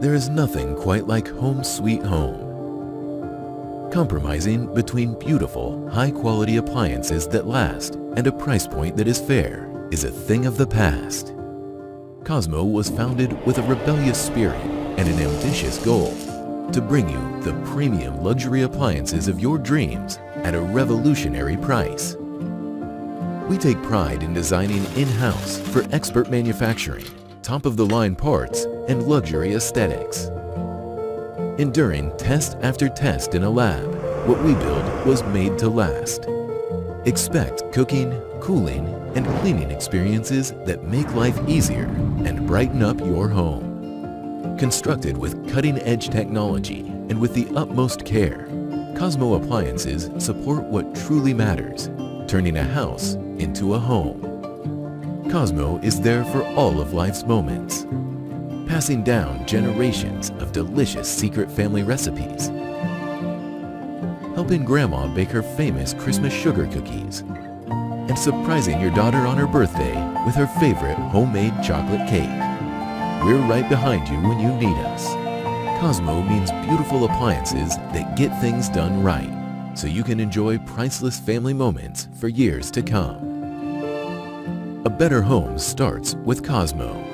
There is nothing quite like home sweet home. Compromising between beautiful, high-quality appliances that last and a price point that is fair is a thing of the past. Cosmo was founded with a rebellious spirit and an ambitious goal to bring you the premium luxury appliances of your dreams at a revolutionary price. We take pride in designing in-house for expert manufacturing, top-of-the-line parts, and luxury aesthetics. Enduring test after test in a lab, what we build was made to last. Expect cooking, cooling, and cleaning experiences that make life easier and brighten up your home. Constructed with cutting-edge technology and with the utmost care, Cosmo appliances support what truly matters, turning a house into a home. Cosmo is there for all of life's moments, passing down generations of delicious secret family recipes, helping Grandma bake her famous Christmas sugar cookies, and surprising your daughter on her birthday with her favorite homemade chocolate cake. We're right behind you when you need us. Cosmo means beautiful appliances that get things done right, so you can enjoy priceless family moments for years to come. A better home starts with Cosmo.